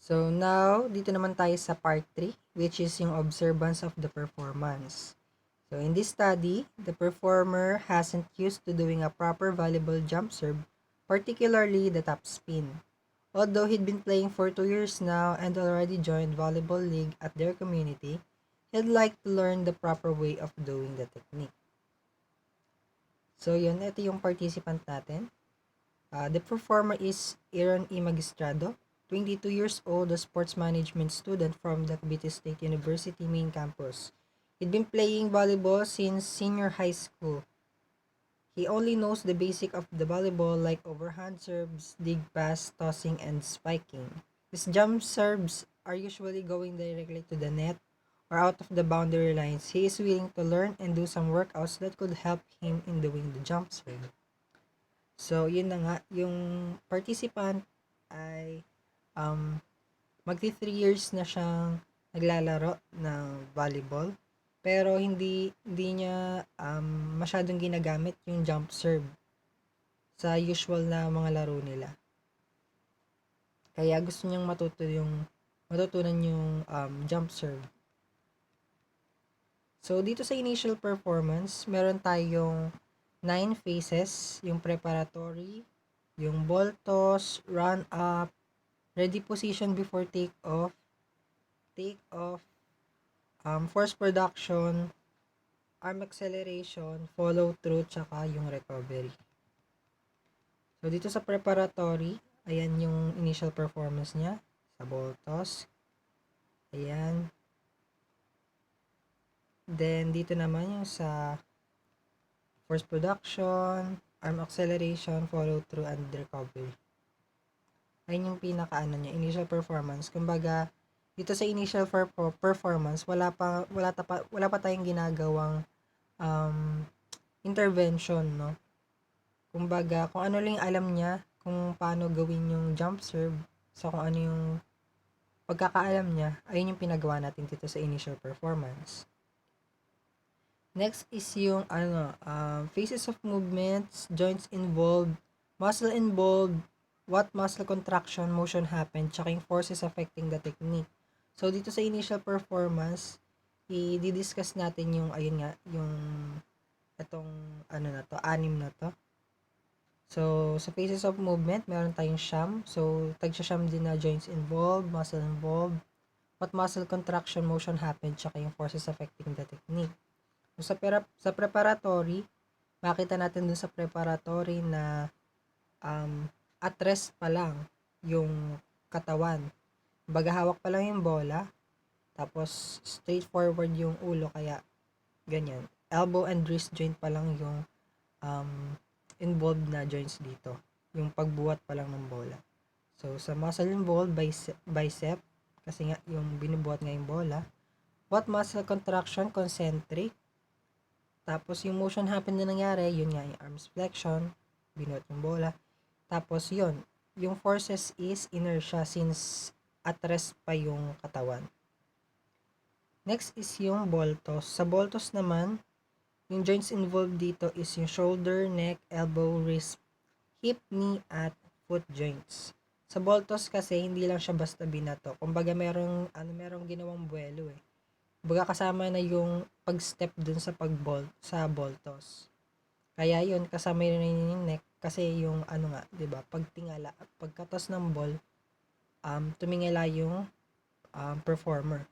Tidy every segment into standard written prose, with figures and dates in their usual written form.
So now, dito naman tayo sa part 3, which is yung observance of the performance. So in this study, the performer hasn't used to doing a proper volleyball jump serve, particularly the top spin. Although he'd been playing for 2 years now and already joined volleyball league at their community, he'd like to learn the proper way of doing the technique. So yun, ito yung participant natin. The performer is Aaron E. Magistrado, 22 years old, a sports management student from the Cavite State University main campus. He'd been playing volleyball since senior high school. He only knows the basic of the volleyball like overhand serves, dig pass, tossing, and spiking. His jump serves are usually going directly to the net or out of the boundary lines. He is willing to learn and do some workouts that could help him in doing the jump serve. So, yun na nga, yung participant ay magti 3 years na siyang naglalaro ng volleyball. Pero hindi niya masyadong ginagamit yung jump serve sa usual na mga laro nila. Kaya gusto niyang matutunan yung jump serve. So, dito sa initial performance, meron tayong 9 phases, yung preparatory, yung ball toss, run up, ready position before take off, force production, arm acceleration, follow through, tsaka yung recovery. So, dito sa preparatory, ayan yung initial performance niya sa ball toss. Ayan. Then, dito naman yung sa force production, arm acceleration, follow through, and recovery. Ayun yung niya, initial performance. Kumbaga, dito sa initial performance, wala pa tayong ginagawang intervention, no? Kumbaga, kung ano lang alam niya, kung paano gawin yung jump serve, so kung ano yung pagkakaalam niya, ayun yung pinagawa natin dito sa initial performance. Next is yung phases of movements, joints involved, muscle involved, what muscle contraction, motion happened, tsaka yung forces affecting the technique. So, dito sa initial performance, i-discuss natin yung, ayun nga, yung itong, anim na to. So, sa phases of movement, meron tayong sham. So, tag-sham din na joints involved, muscle involved, what muscle contraction, motion happened, tsaka yung forces affecting the technique. So, sa preparatory, makita natin dun sa preparatory na at rest pa lang yung katawan. Baga hawak pa lang yung bola, tapos straightforward yung ulo, kaya ganyan. Elbow and wrist joint pa lang yung involved na joints dito. Yung pagbuhat pa lang ng bola. So, sa muscle involved, bicep, kasi nga yung binubuhat nga yung bola. What muscle contraction, concentric. Tapos, yung motion happen na nangyari, yun nga, yung arms flexion, binuhat yung bola. Tapos, yun, yung forces is inertia since at rest pa yung katawan. Next is yung ball toss. Sa ball toss naman, yung joints involved dito is yung shoulder, neck, elbow, wrist, hip, knee, at foot joints. Sa ball toss kasi, hindi lang siya basta binato. Kumbaga, merong ginawang buwelo eh. Kumbaga, kasama na yung pag-step dun sa sa ball toss. Kaya yun, kasama yun yung neck, kasi yung 'di ba, pagtingala, pagkatos ng ball, tumingala yung performer.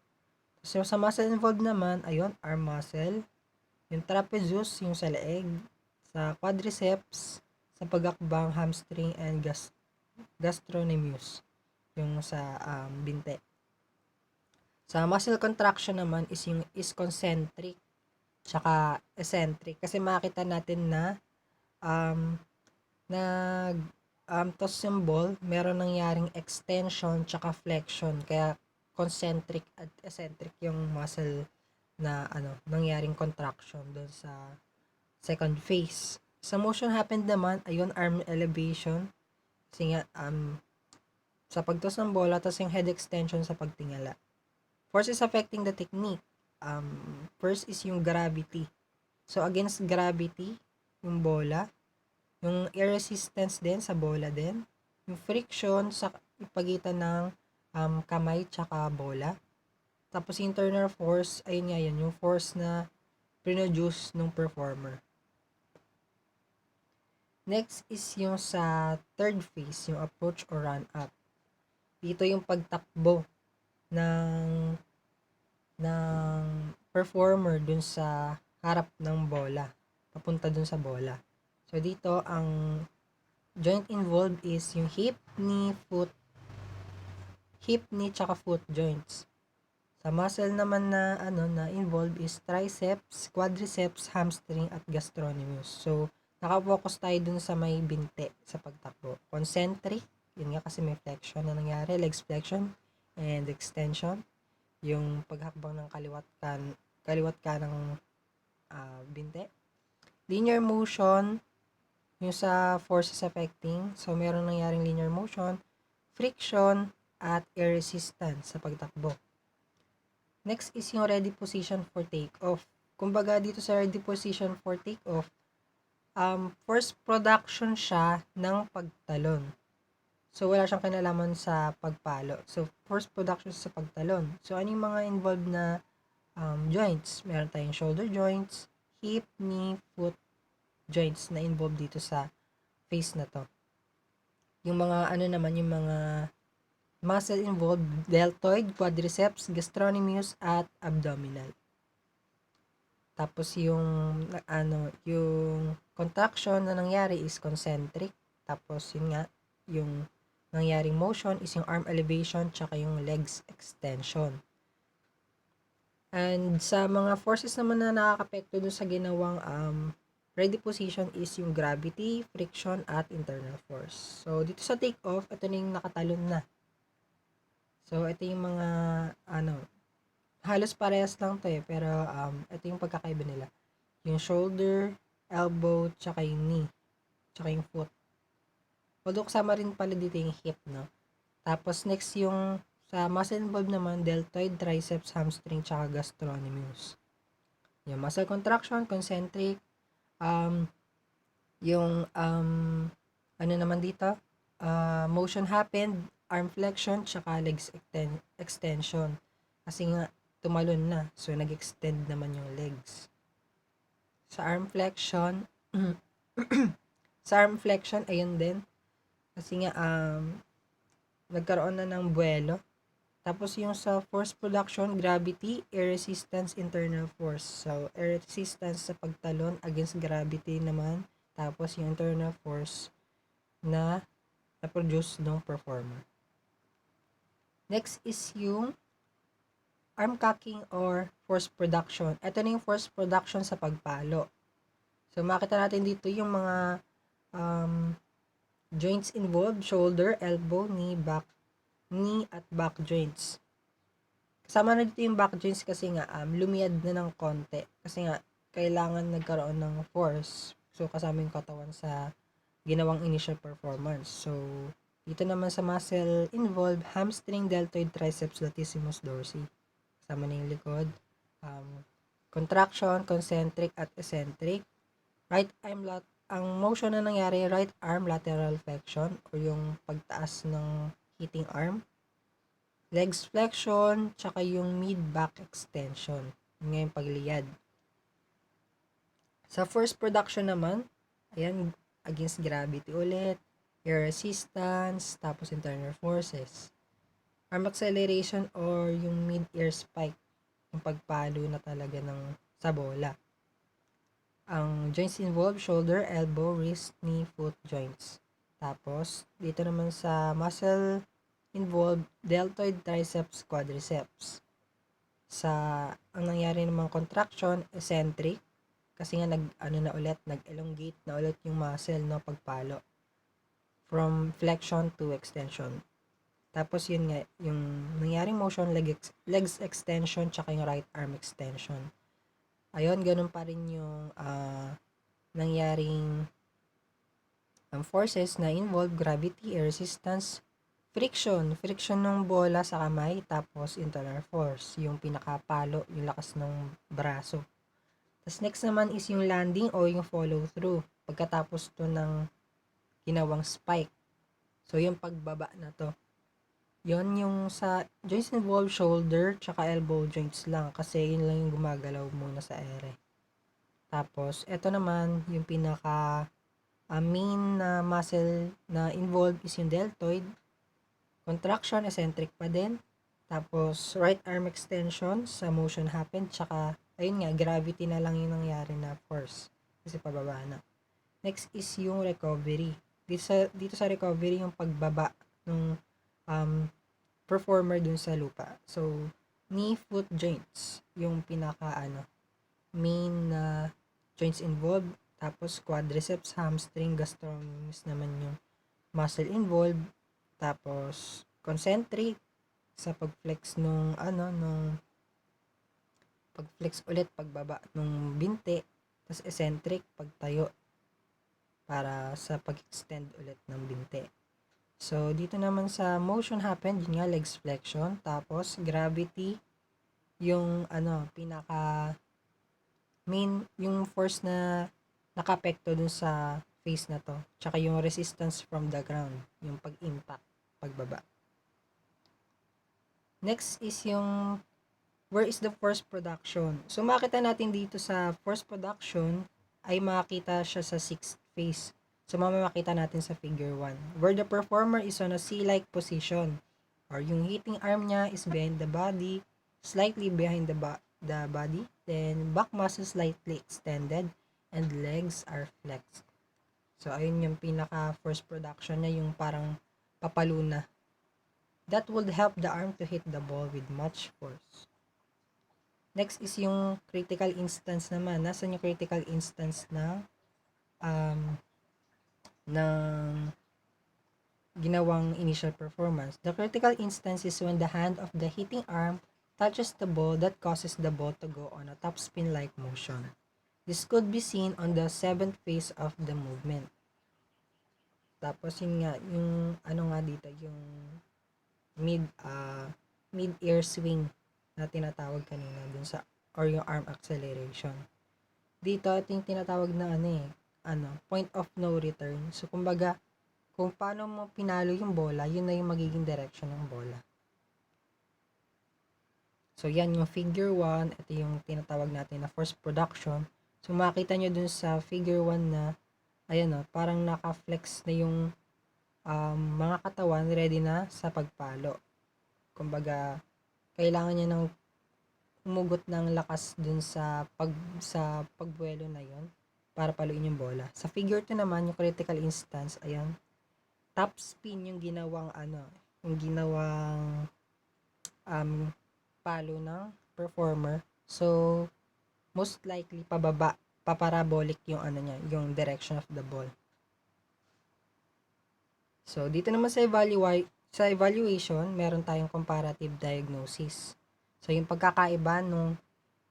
So, sa muscle involved naman, ayun, arm muscle, yung trapezius, yung sa leeg, sa quadriceps, sa pagakbang, hamstring, and gastrocnemius, yung sa binte. Sa muscle contraction naman is concentric, tsaka eccentric, kasi makita natin na toss yung ball, meron nangyaring extension tsaka flexion, kaya concentric at eccentric yung muscle na nangyaring contraction doon sa second phase. Sa motion happened naman, ayun, arm elevation, kasi nga sa pagtoss ng bola, tapos yung head extension sa pagtingala. Forces affecting the technique, first is yung gravity. So against gravity, yung bola, yung air resistance din sa bola din, yung friction sa pagitan ng kamay tsaka bola. Tapos yung internal force, ayun nga yun, yung force na produce ng performer. Next is yung sa third phase, yung approach or run up. Dito yung pagtakbo ng performer dun sa harap ng bola, papunta dun sa bola. So dito ang joint involved is yung hip, knee, tsaka foot joints. Sa muscle naman na na involved is triceps, quadriceps, hamstring at gastrocnemius. So naka-focus tayo dun sa may binte sa pagtakbo. Concentric, yun nga kasi may flexion na nangyari, legs flexion and extension. Yung paghakbang ng kaliwat kanang binte. Linear motion, yung sa forces affecting. So meron nangyaring linear motion, friction, at air resistance sa pagtakbo. Next is yung ready position for take-off. Kumbaga dito sa ready position for take-off, first production siya ng pagtalon. So, wala siyang kinalaman sa pagpalo. So, first production sa pagtalon. So, ano yung mga involved na joints? Meron tayong shoulder joints, hip, knee, foot joints na involved dito sa phase na to. Yung mga yung mga muscle involved, deltoid, quadriceps, gastrocnemius, at abdominal. Tapos yung contraction na nangyari is concentric. Tapos yun nga, yung nangyaring motion is yung arm elevation tsaka yung legs extension. And sa mga forces naman na nakakapekto dun sa ginawang ready position is yung gravity, friction, at internal force. So, dito sa take-off, ito na yung nakatalon na. So, ito yung mga, halos parehas lang to pero ito yung pagkakaiba nila. Yung shoulder, elbow, tsaka yung knee, tsaka yung foot. Although kasama rin pala dito yung hip, no? Tapos next yung sa muscle involved naman, deltoid, triceps, hamstring, tsaka gastrocnemius. Yung muscle contraction, concentric, yung naman dito, motion happened, arm flexion, tsaka legs extension. Kasi nga, tumalon na. So, nag-extend naman yung legs. Sa arm flexion, ayun din. Kasi nga, nagkaroon na ng buwelo. Tapos yung sa force production, gravity, air resistance, internal force. So, air resistance sa pagtalon against gravity naman. Tapos yung internal force na na-produce ng performer. Next is yung arm cocking or force production. Ito na yung force production sa pagpalo. So, makita natin dito yung mga joints involved, shoulder, elbow, knee at back joints. Kasama na dito yung back joints kasi nga lumiyad na ng konti. Kasi nga, kailangan nagkaroon ng force. So, kasama yung katawan sa ginawang initial performance. So, dito naman sa muscle involved, hamstring, deltoid, triceps, latissimus dorsi. Kasama na yung likod. Contraction, concentric, at eccentric. Right arm ang motion na nangyari, right arm lateral flexion o yung pagtaas ng hitting arm. Legs flexion, tsaka yung mid-back extension. Yun yung pagliyad. Sa first production naman, ayan, against gravity ulit, air resistance, tapos internal forces. Arm acceleration or yung mid-air spike, yung pagpalo na talaga sa bola. Ang joints involved, shoulder, elbow, wrist, knee, foot joints. Tapos, dito naman sa muscle involved, deltoid, triceps, quadriceps. Ang nangyari namang contraction, eccentric, kasi nga nag-elongate na ulit yung muscle, no, pagpalo. From flexion to extension. Tapos yun nga, yung nangyaring motion, legs extension, tsaka yung right arm extension. Ayun, ganun pa rin yung nangyaring forces na involve gravity, air resistance, friction ng bola sa kamay, tapos internal force, yung pinakapalo, yung lakas ng braso. Tapos next naman is yung landing o yung follow through, pagkatapos to ng ginawang spike. So, yung pagbaba na to. Yon yung sa joints involved shoulder tsaka elbow joints lang kasi yun lang yung gumagalaw muna sa ere. Tapos, eto naman yung pinaka main na muscle na involved is yung deltoid. Contraction, eccentric pa din. Tapos, right arm extension sa motion happen. Tsaka, ayun nga, gravity na lang yung nangyari na force. Kasi pababa na. Next is yung recovery. Dito sa recovery, yung pagbaba ng performer dun sa lupa. So, knee, foot joints. Yung pinaka, main na joints involved. Tapos, quadriceps, hamstring, gastrocnemius naman yung muscle involved. Tapos, concentric sa pag-flex nung pag-flex ulit, pagbaba nung binti. Tapos, eccentric, pagtayo para sa pag-extend ulit ng binti. So, dito naman sa motion happen, yun nga, legs flexion. Tapos, gravity, yung, pinaka main, yung force na nakapekto dun sa face na to. Tsaka yung resistance from the ground, yung pag-impact, pagbaba. Next is yung where is the force production. So makita natin dito sa force production ay makita siya sa sixth phase. So makita natin sa figure 1 where the performer is on a C-like position or yung hitting arm niya is behind the body, slightly behind the body, then back muscle slightly extended and legs are flexed. So ayun yung pinaka force production niya, yung parang papaluna. That would help the arm to hit the ball with much force. Next is yung critical instance naman. Nasaan yung critical instance ng ginawang initial performance? The critical instance is when the hand of the hitting arm touches the ball that causes the ball to go on a topspin-like motion. This could be seen on the 7th phase of the movement. Tapos yun nga, yung nga dito, yung mid-air swing na tinatawag kanina dun sa or yung arm acceleration. Dito ito yung tinatawag na point of no return. So kumbaga, kung paano mo pinalo yung bola, yun na yung magiging direction ng bola. So yan yung figure 1, ito yung tinatawag natin na force production. So makita nyo dun sa figure 1 na ayan parang naka-flex na yung mga katawan ready na sa pagpalo. Kumbaga, kailangan niya ng umugot ng lakas dun sa pagbuwelo na yon para paluin yung bola. Sa figure 2 naman, yung critical instance, ayan, top spin yung ginawang palo ng performer. So, most likely pababa, paparabolic yung yung direction of the ball. So, dito naman sa evaluation, meron tayong comparative diagnosis. So, yung pagkakaiba nung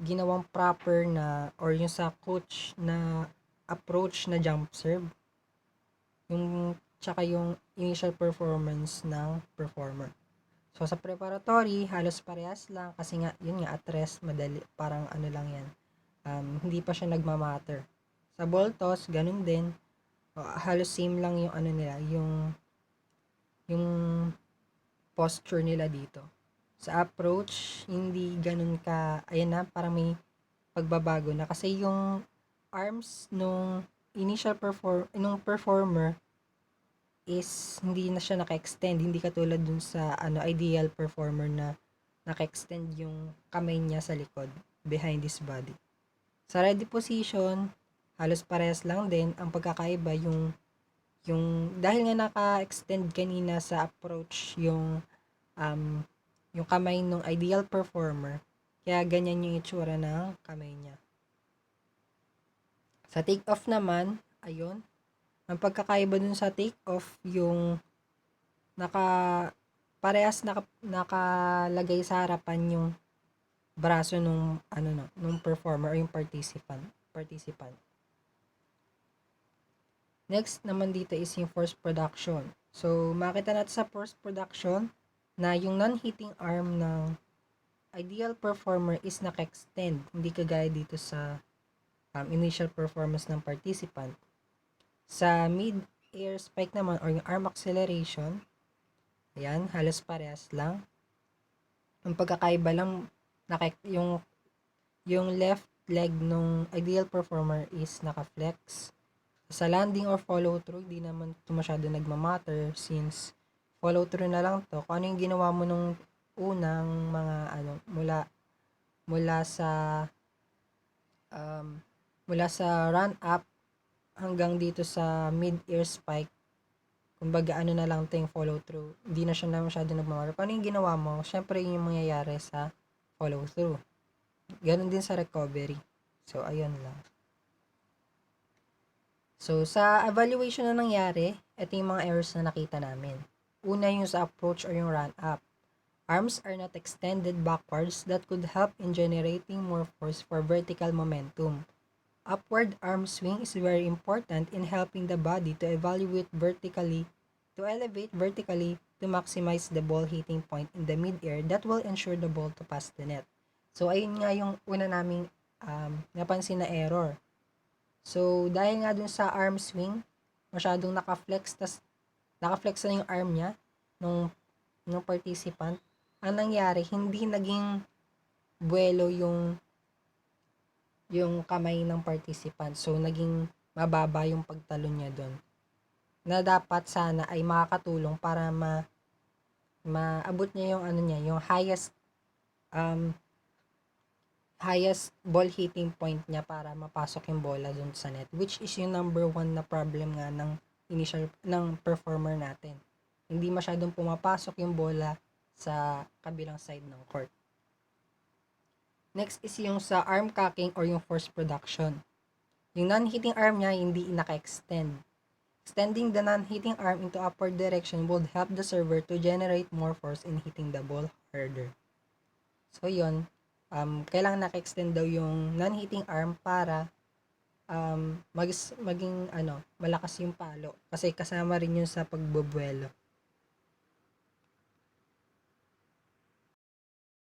ginawang proper na or yung sa coach na approach na jump serve, yung tsaka yung initial performance ng performer. So, sa preparatory, halos parehas lang kasi nga, yun nga, at rest, madali, parang lang yan. Hindi pa siya nagmamatter. Sa ball toss, ganun din. Halos same lang yung nila, yung posture nila dito. Sa approach, hindi ganun ka, ayan na, parang may pagbabago na. Kasi yung arms nung initial performer is hindi na siya naka-extend. Hindi katulad dun sa ideal performer na naka-extend yung kamay niya sa likod, behind his body. Sa ready position, halos parehas lang din. Ang pagkakaiba yung dahil nga naka-extend kanina sa approach yung kamay ng ideal performer, kaya ganyan yung itsura ng kamay niya. Sa take off naman, ayun, ang pagkakaiba dun sa take off, yung parehas nakalagay sa harapan yung braso nung performer o yung participant. Next naman dito is yung force production. So, makita natin sa force production na yung non-hitting arm ng ideal performer is naka-extend. Hindi kagaya dito sa initial performance ng participant. Sa mid-air spike naman or yung arm acceleration, Ayan, halos parehas lang. Ang pagkakaiba lang, yung left leg nung ideal performer is naka-flex. Sa landing or follow through, di naman ito masyado nagmamatter since follow through na lang to. Kung ano yung ginawa mo nung unang mga mula sa um, mula sa run up hanggang dito sa mid-ear spike, kumbaga ano na lang ito yung follow through. Hindi na siya na masyado nagmamatter. Kung ano yung ginawa mo, syempre yun yung mangyayari sa follow through. Ganon din sa recovery. So, ayun lang. So, sa evaluation na nangyari, ito yung mga errors na nakita namin. Una yung sa approach or yung run up. Arms are not extended backwards that could help in generating more force for vertical momentum. Upward arm swing is very important in helping the body to elevate vertically to maximize the ball hitting point in the mid-air that will ensure the ball to pass the net. So, ayun nga yung una naming napansin na error. So, dahil nga dun sa arm swing, masyadong naka-flex na yung arm niya nung participant. Ang nangyari, hindi naging buwelo yung kamay ng participant. So, naging mababa yung pagtalon niya doon. Na dapat sana ay makakatulong para maabot niya yung yung highest ball hitting point niya para mapasok yung bola dun sa net, which is yung number one na problem nga ng performer natin. Hindi masyadong pumapasok yung bola sa kabilang side ng court. Next is yung sa arm cocking or yung force production. Yung non-hitting arm niya hindi naka-extend. Extending the non-hitting arm into upward direction would help the server to generate more force in hitting the ball harder. So yun, kailangan naka-extend daw yung non-hitting arm para maging malakas yung palo kasi kasama rin yun sa pagbobuelo.